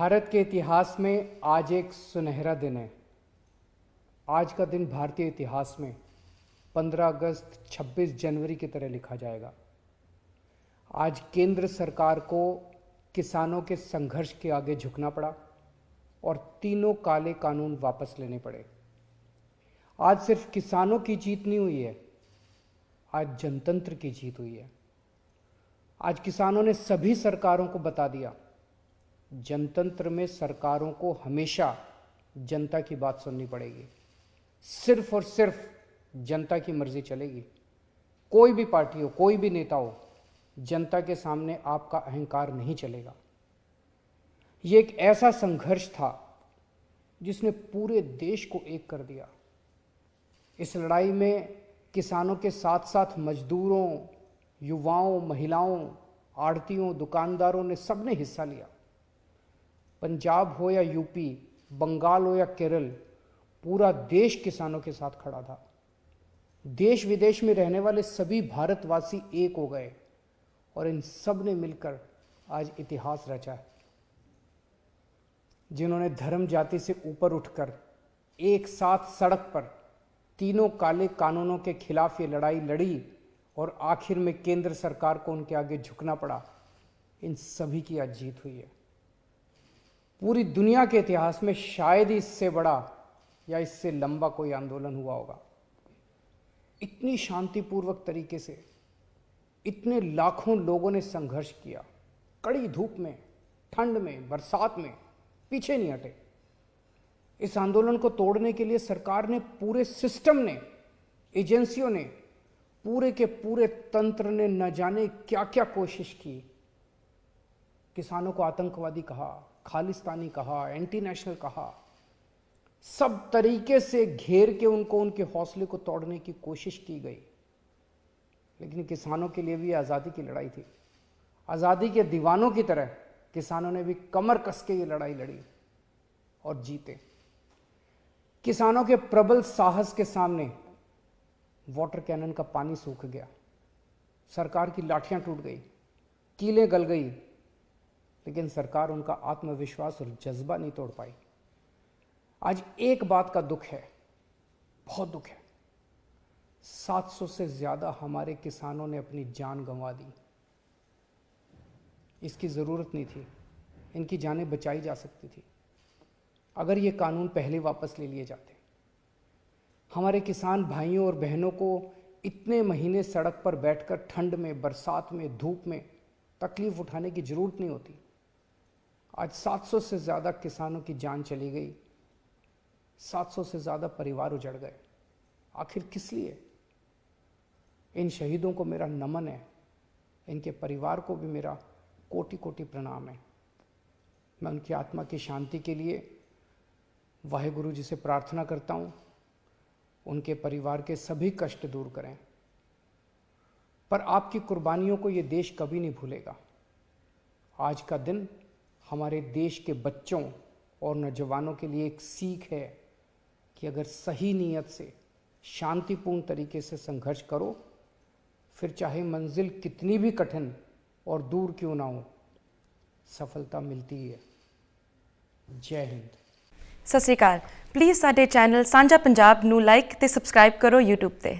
भारत के इतिहास में आज एक सुनहरा दिन है। आज का दिन भारतीय इतिहास में 15 अगस्त 26 जनवरी की तरह लिखा जाएगा। आज केंद्र सरकार को किसानों के संघर्ष के आगे झुकना पड़ा और तीनों काले कानून वापस लेने पड़े। आज सिर्फ किसानों की जीत नहीं हुई है, आज जनतंत्र की जीत हुई है। आज किसानों ने सभी सरकारों को बता दिया, जनतंत्र में सरकारों को हमेशा जनता की बात सुननी पड़ेगी। सिर्फ और सिर्फ जनता की मर्जी चलेगी। कोई भी पार्टी हो, कोई भी नेता हो, जनता के सामने आपका अहंकार नहीं चलेगा। ये एक ऐसा संघर्ष था जिसने पूरे देश को एक कर दिया। इस लड़ाई में किसानों के साथ साथ मजदूरों, युवाओं, महिलाओं, आड़तियों, दुकानदारों ने सबने हिस्सा लिया। पंजाब हो या यूपी, बंगाल हो या केरल, पूरा देश किसानों के साथ खड़ा था। देश विदेश में रहने वाले सभी भारतवासी एक हो गए और इन सब ने मिलकर आज इतिहास रचा है। जिन्होंने धर्म जाति से ऊपर उठकर एक साथ सड़क पर तीनों काले कानूनों के खिलाफ ये लड़ाई लड़ी और आखिर में केंद्र सरकार को उनके आगे झुकना पड़ा, इन सभी की आज जीत हुई है। पूरी दुनिया के इतिहास में शायद ही इससे बड़ा या इससे लंबा कोई आंदोलन हुआ होगा। इतनी शांतिपूर्वक तरीके से इतने लाखों लोगों ने संघर्ष किया, कड़ी धूप में, ठंड में, बरसात में, पीछे नहीं हटे। इस आंदोलन को तोड़ने के लिए सरकार ने, पूरे सिस्टम ने, एजेंसियों ने, पूरे के पूरे तंत्र ने न जाने क्या क्या कोशिश की। किसानों को आतंकवादी कहा, खालिस्तानी कहा, एंटी नेशनल कहा, सब तरीके से घेर के उनको, उनके हौसले को तोड़ने की कोशिश की गई। लेकिन किसानों के लिए भी आज़ादी की लड़ाई थी। आज़ादी के दीवानों की तरह किसानों ने भी कमर कस के ये लड़ाई लड़ी और जीते। किसानों के प्रबल साहस के सामने वाटर कैनन का पानी सूख गया, सरकार की लाठियां टूट गई, कीलें गल गई, लेकिन सरकार उनका आत्मविश्वास और जज्बा नहीं तोड़ पाई। आज एक बात का दुख है, बहुत दुख है, 700 से ज्यादा हमारे किसानों ने अपनी जान गंवा दी। इसकी जरूरत नहीं थी, इनकी जानें बचाई जा सकती थी अगर ये कानून पहले वापस ले लिए जाते। हमारे किसान भाइयों और बहनों को इतने महीने सड़क पर बैठकर ठंड में, बरसात में, धूप में तकलीफ उठाने की जरूरत नहीं होती। आज 700 से ज़्यादा किसानों की जान चली गई, 700 से ज़्यादा परिवार उजड़ गए। आखिर किस लिए? इन शहीदों को मेरा नमन है, इनके परिवार को भी मेरा कोटि कोटि प्रणाम है। मैं उनकी आत्मा की शांति के लिए वाहेगुरु जी से प्रार्थना करता हूँ, उनके परिवार के सभी कष्ट दूर करें। पर आपकी कुर्बानियों को ये देश कभी नहीं भूलेगा। आज का दिन हमारे देश के बच्चों और नौजवानों के लिए एक सीख है कि अगर सही नीयत से, शांतिपूर्ण तरीके से संघर्ष करो, फिर चाहे मंजिल कितनी भी कठिन और दूर क्यों ना हो, सफलता मिलती ही है। जय हिंद। सत श्री अकाल। प्लीज़ साडे चैनल सांझा पंजाब नू लाइक ते सबसक्राइब करो यूट्यूब ते।